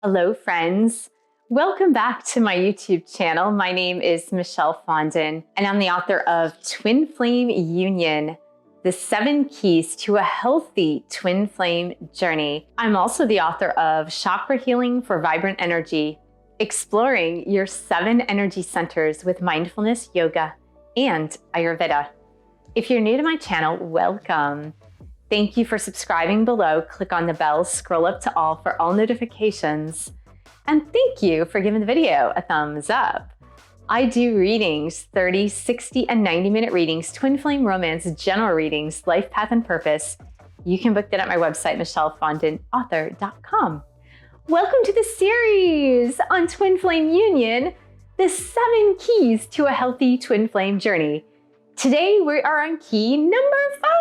Hello, friends. Welcome back to my YouTube channel. My name is Michelle Fondin, and I'm the author of Twin Flame Union, the 7 Keys to a Healthy Twin Flame Journey. I'm also the author of Chakra Healing for Vibrant Energy, exploring your 7 energy centers with mindfulness, yoga, and Ayurveda. If you're new to my channel, welcome. Thank you for subscribing below. Click on the bell, scroll up to all for all notifications. And thank you for giving the video a thumbs up. I do readings, 30, 60, and 90-minute readings, twin flame romance, general readings, life path and purpose. You can book that at my website, michellefondinauthor.com. Welcome to the series on Twin Flame Union, the 7 keys to a healthy twin flame journey. Today we are on key number 5,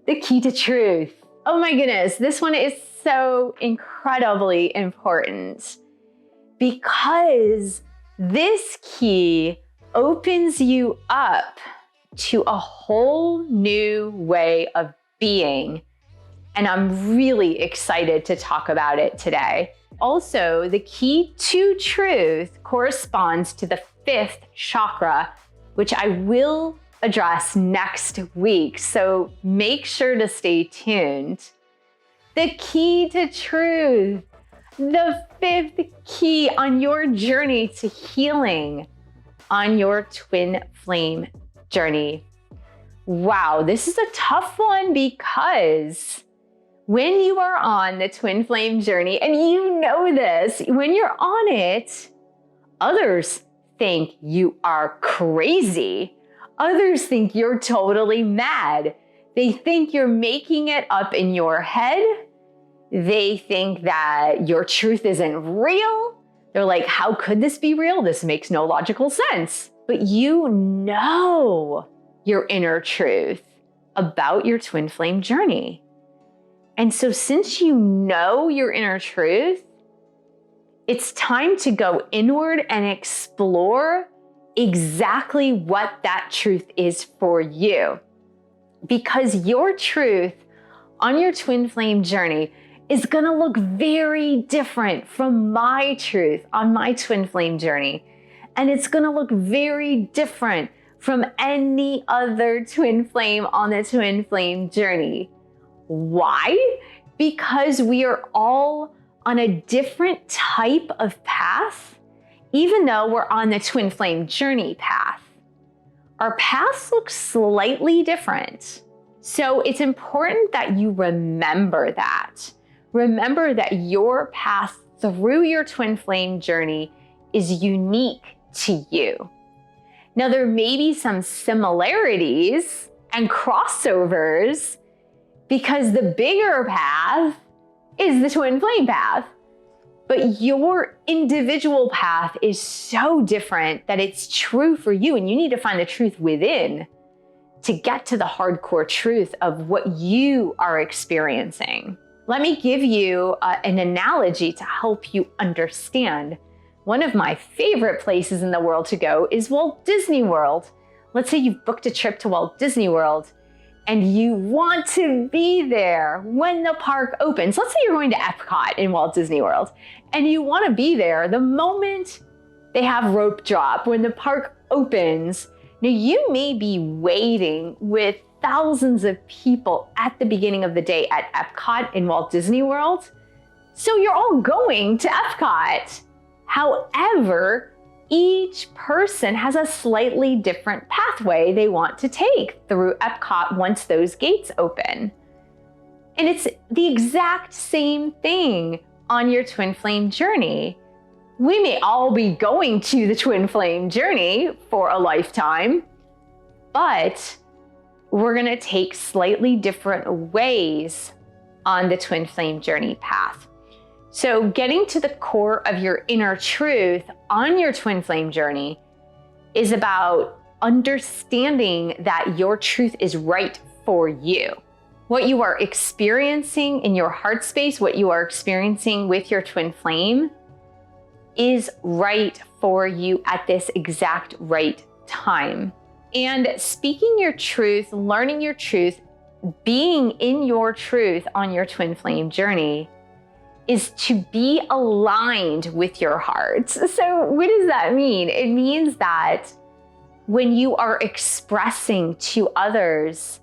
the key to truth. Oh my goodness, this one is so incredibly important because this key opens you up to a whole new way of being. And I'm really excited to talk about it today. Also, the key to truth corresponds to the 5th chakra, which I will address next week. So make sure to stay tuned. The key to truth, the 5th key on your journey to healing, on your twin flame journey. Wow, this is a tough one because when you are on the twin flame journey, and you know this, when you're on it, others think you are crazy. Others think you're totally mad. They think you're making it up in your head. They think that your truth isn't real. They're like, how could this be real? This makes no logical sense. But you know your inner truth about your twin flame journey. And so since you know your inner truth, it's time to go inward and explore exactly what that truth is for you. Because your truth on your twin flame journey is gonna look very different from my truth on my twin flame journey. And it's gonna look very different from any other twin flame on the twin flame journey. Why? Because we are all on a different type of path, even though we're on the twin flame journey path. Our paths look slightly different. So it's important that you remember that. Remember that your path through your twin flame journey is unique to you. Now, there may be some similarities and crossovers because the bigger path is the twin flame path. But your individual path is so different that it's true for you, and you need to find the truth within to get to the hardcore truth of what you are experiencing. Let me give you an analogy to help you understand. One of my favorite places in the world to go is Walt Disney World. Let's say you've booked a trip to Walt Disney World and you want to be there when the park opens. Let's say you're going to Epcot in Walt Disney World and you want to be there the moment they have rope drop, when the park opens. Now, you may be waiting with thousands of people at the beginning of the day at Epcot in Walt Disney World. So you're all going to Epcot. However, each person has a slightly different pathway they want to take through Epcot once those gates open. And it's the exact same thing on your twin flame journey. We may all be going to the twin flame journey for a lifetime, but we're gonna take slightly different ways on the twin flame journey path. So getting to the core of your inner truth on your twin flame journey is about understanding that your truth is right for you. What you are experiencing in your heart space, what you are experiencing with your twin flame is right for you at this exact right time. And speaking your truth, learning your truth, being in your truth on your twin flame journey is to be aligned with your heart. So what does that mean? It means that when you are expressing to others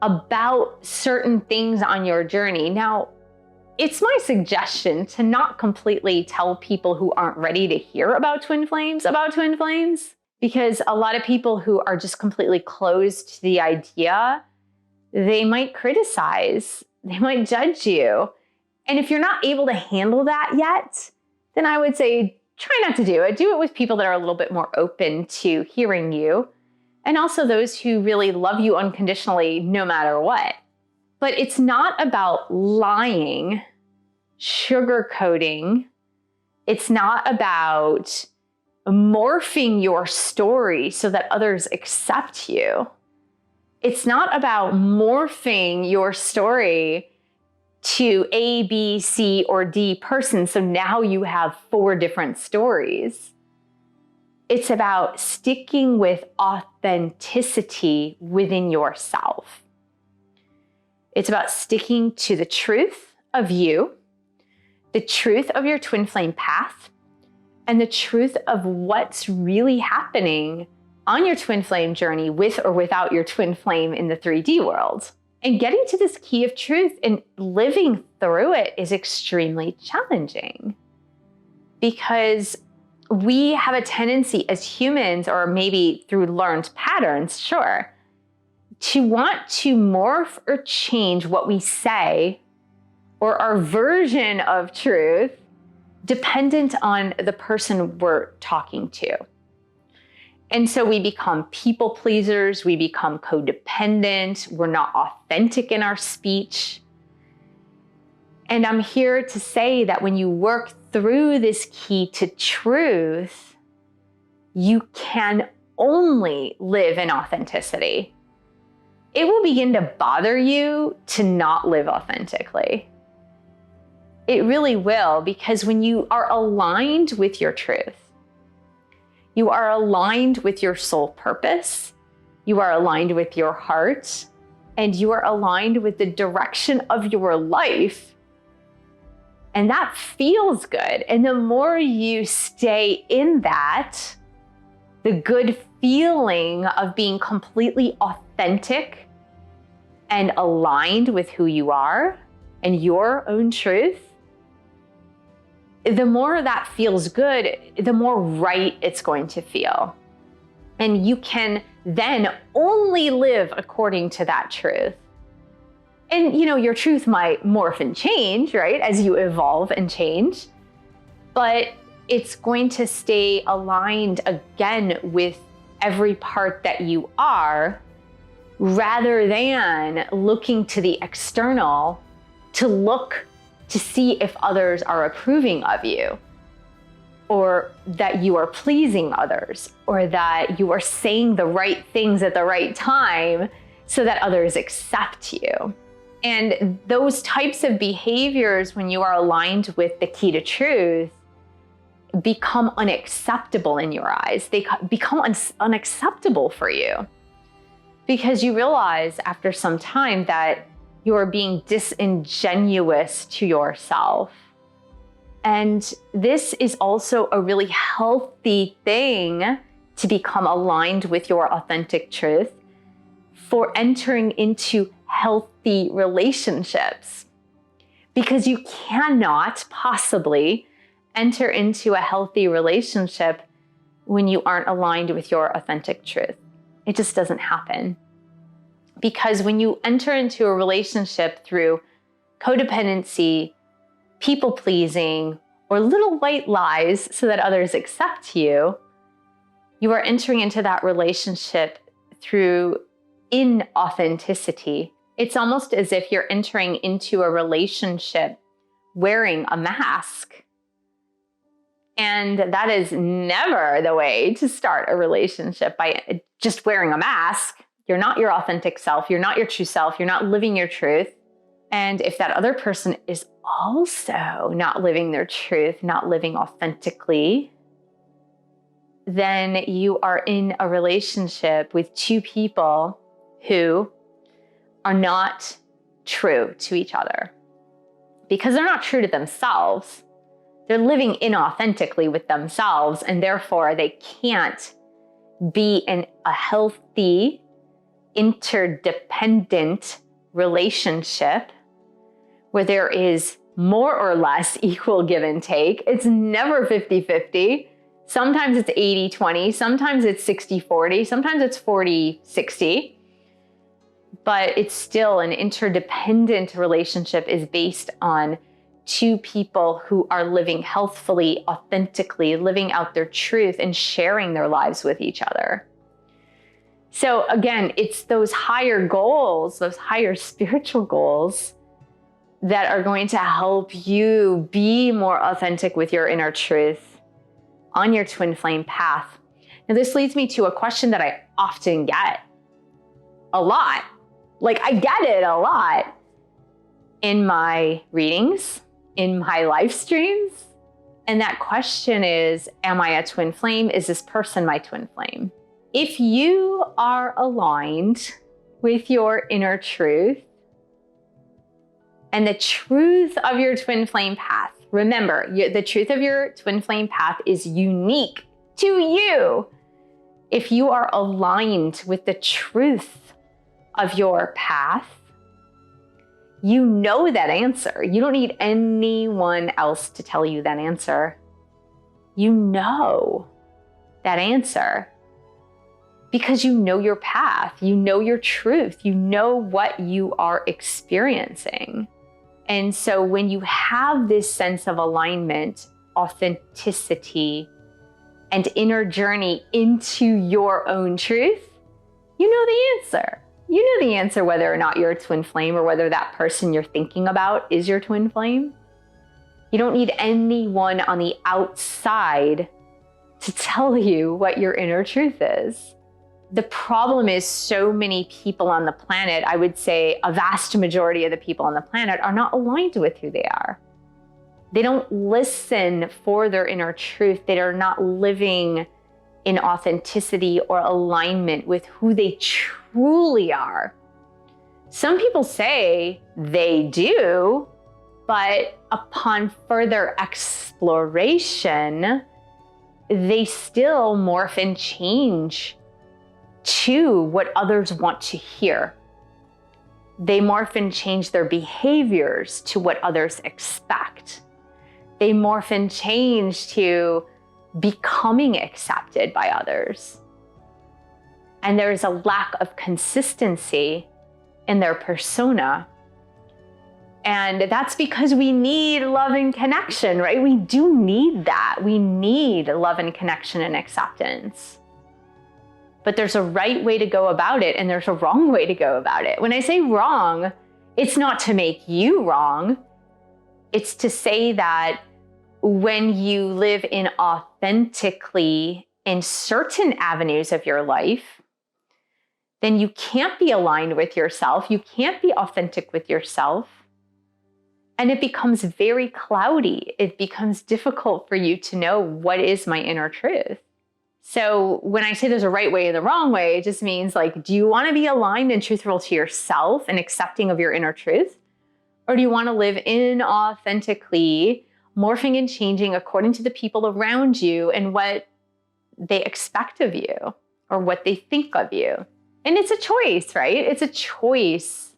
about certain things on your journey. Now, it's my suggestion to not completely tell people who aren't ready to hear about twin flames, because a lot of people who are just completely closed to the idea, they might criticize, they might judge you. And if you're not able to handle that yet, then I would say try not to do it. Do it with people that are a little bit more open to hearing you, and also those who really love you unconditionally no matter what. But it's not about lying, sugarcoating. It's not about morphing your story so that others accept you. It's not about morphing your story to A, B, C, or D person, so now you have 4 different stories. It's about sticking with authenticity within yourself. It's about sticking to the truth of you, the truth of your twin flame path, and the truth of what's really happening on your twin flame journey with or without your twin flame in the 3D world. And getting to this key of truth and living through it is extremely challenging, because we have a tendency as humans, or maybe through learned patterns, sure, to want to morph or change what we say or our version of truth dependent on the person we're talking to. And so we become people pleasers, we become codependent, we're not authentic in our speech. And I'm here to say that when you work through this key to truth, you can only live in authenticity. It will begin to bother you to not live authentically. It really will, because when you are aligned with your truth, you are aligned with your soul purpose, you are aligned with your heart, and you are aligned with the direction of your life. And that feels good. And the more you stay in that, the good feeling of being completely authentic and aligned with who you are and your own truth, the more that feels good, the more right it's going to feel. And you can then only live according to that truth. And your truth might morph and change, right, as you evolve and change, but it's going to stay aligned again with every part that you are, rather than looking to the external to see if others are approving of you, or that you are pleasing others, or that you are saying the right things at the right time so that others accept you. And those types of behaviors, when you are aligned with the key to truth, become unacceptable in your eyes. They become unacceptable for you, because you realize after some time that you are being disingenuous to yourself. And this is also a really healthy thing to become aligned with your authentic truth for entering into healthy relationships, because you cannot possibly enter into a healthy relationship when you aren't aligned with your authentic truth. It just doesn't happen. Because when you enter into a relationship through codependency, people pleasing, or little white lies so that others accept you, you are entering into that relationship through inauthenticity. It's almost as if you're entering into a relationship wearing a mask. And that is never the way to start a relationship, by just wearing a mask. You're not your authentic self. You're not your true self. You're not living your truth. And if that other person is also not living their truth, not living authentically, then you are in a relationship with two people who are not true to each other. because they're not true to themselves. They're living inauthentically with themselves, and therefore they can't be in a healthy, interdependent relationship where there is more or less equal give and take. It's never 50-50. Sometimes it's 80-20, sometimes it's 60-40, sometimes it's 40-60. But it's still an interdependent relationship is based on two people who are living healthfully, authentically, living out their truth and sharing their lives with each other. So again, it's those higher goals, those higher spiritual goals that are going to help you be more authentic with your inner truth on your twin flame path. Now, this leads me to a question that I often get a lot. Like, I get it a lot in my readings, in my live streams. And that question is, am I a twin flame? Is this person my twin flame? If you are aligned with your inner truth and the truth of your twin flame path, remember, the truth of your twin flame path is unique to you. If you are aligned with the truth of your path, you know that answer. You don't need anyone else to tell you that answer. You know that answer because you know your path, you know your truth, you know what you are experiencing. And so when you have this sense of alignment, authenticity, and inner journey into your own truth, you know the answer. You know the answer whether or not you're a twin flame or whether that person you're thinking about is your twin flame. You don't need anyone on the outside to tell you what your inner truth is. The problem is so many people on the planet, I would say a vast majority of the people on the planet, are not aligned with who they are. They don't listen for their inner truth. They are not living in authenticity or alignment with who they truly are. Some people say they do, but upon further exploration, they still morph and change to what others want to hear. They morph and change their behaviors to what others expect. They morph and change to becoming accepted by others. And there is a lack of consistency in their persona. And that's because we need love and connection, right? We do need that. We need love and connection and acceptance. But there's a right way to go about it, and there's a wrong way to go about it. When I say wrong, it's not to make you wrong. It's to say that when you live in authentically in certain avenues of your life, then you can't be aligned with yourself. You can't be authentic with yourself. And it becomes very cloudy. It becomes difficult for you to know what is my inner truth. So when I say there's a right way and the wrong way, it just means like, do you want to be aligned and truthful to yourself and accepting of your inner truth? Or do you want to live inauthentically, morphing and changing according to the people around you and what they expect of you or what they think of you? And it's a choice, right? It's a choice.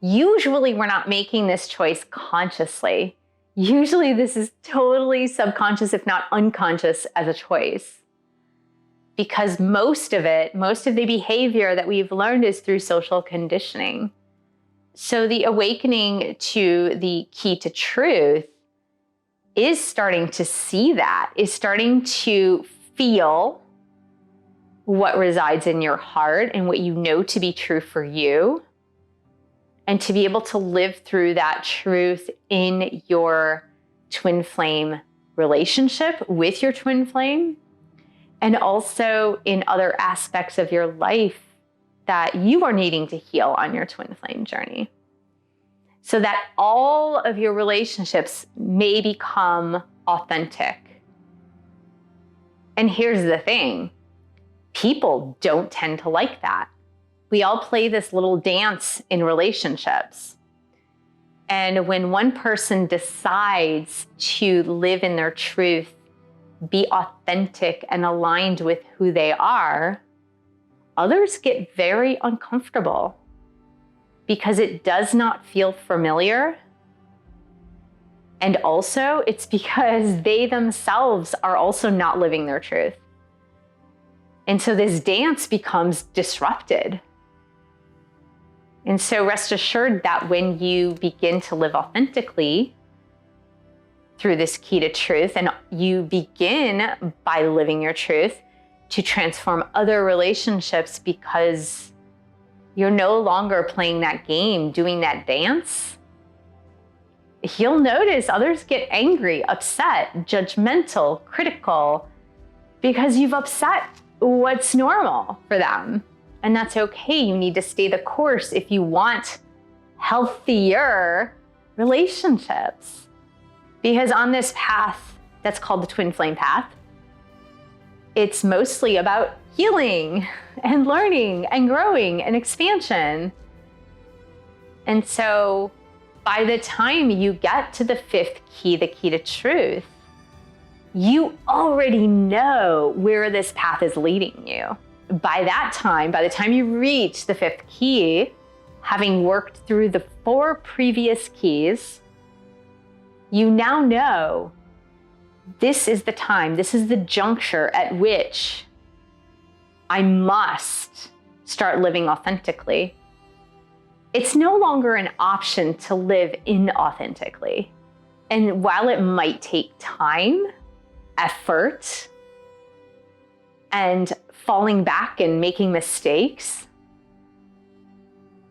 Usually we're not making this choice consciously. Usually this is totally subconscious, if not unconscious, as a choice. Because most of the behavior that we've learned is through social conditioning. So the awakening to the key to truth is starting to see that, is starting to feel what resides in your heart and what you know to be true for you, and to be able to live through that truth in your twin flame relationship with your twin flame, and also in other aspects of your life that you are needing to heal on your twin flame journey, so that all of your relationships may become authentic. And here's the thing, people don't tend to like that. We all play this little dance in relationships. And when one person decides to live in their truth, be authentic and aligned with who they are, others get very uncomfortable because it does not feel familiar. And also, it's because they themselves are also not living their truth. And so this dance becomes disrupted. And so rest assured that when you begin to live authentically through this key to truth, and you begin by living your truth to transform other relationships because you're no longer playing that game, doing that dance, you'll notice others get angry, upset, judgmental, critical, because you've upset what's normal for them. And that's okay. You need to stay the course if you want healthier relationships. Because on this path that's called the twin flame path, it's mostly about healing and learning and growing and expansion. And so by the time you get to the fifth key, the key to truth, you already know where this path is leading you. By that time, by the time you reach the fifth key, having worked through the 4 previous keys, you now know this is the time, this is the juncture at which I must start living authentically. It's no longer an option to live inauthentically. And while it might take time, effort, and falling back and making mistakes,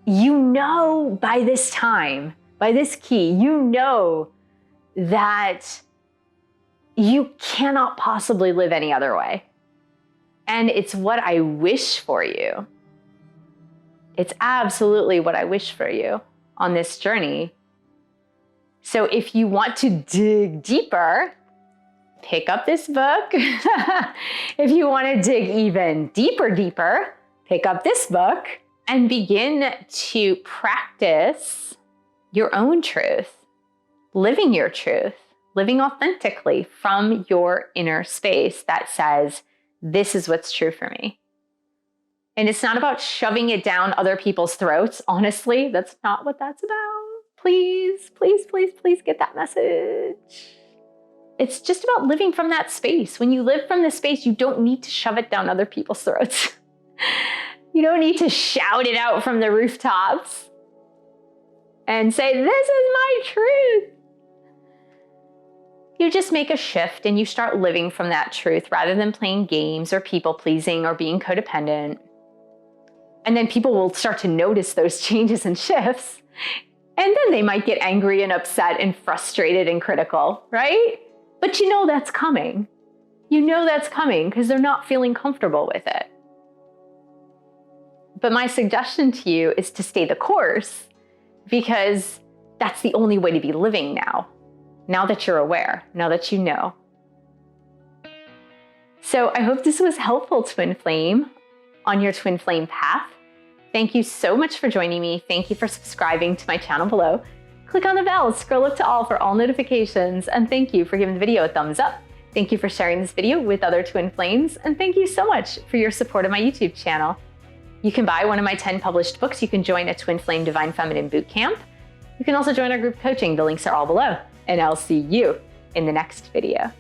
you know by this time, by this key, you know that you cannot possibly live any other way. And it's what I wish for you. It's absolutely what I wish for you on this journey. So if you want to dig deeper, pick up this book. If you want to dig even deeper, pick up this book and begin to practice your own truth, living your truth, living authentically from your inner space that says, this is what's true for me. And it's not about shoving it down other people's throats. Honestly, that's not what that's about. Please, please, please, please get that message. It's just about living from that space. When you live from this space, you don't need to shove it down other people's throats. You don't need to shout it out from the rooftops and say, this is my truth. You just make a shift and you start living from that truth rather than playing games or people pleasing or being codependent. And then people will start to notice those changes and shifts. And then they might get angry and upset and frustrated and critical, right? But you know that's coming. You know that's coming because they're not feeling comfortable with it. But my suggestion to you is to stay the course, because that's the only way to be living now that you're aware, now that you know. So I hope this was helpful, Twin Flame, on your Twin Flame path. Thank you so much for joining me. Thank you for subscribing to my channel below. Click on the bell, scroll up to all for all notifications, and thank you for giving the video a thumbs up. Thank you for sharing this video with other Twin Flames, and thank you so much for your support of my YouTube channel. You can buy one of my 10 published books. You can join a Twin Flame Divine Feminine Bootcamp. You can also join our group coaching. The links are all below, and I'll see you in the next video.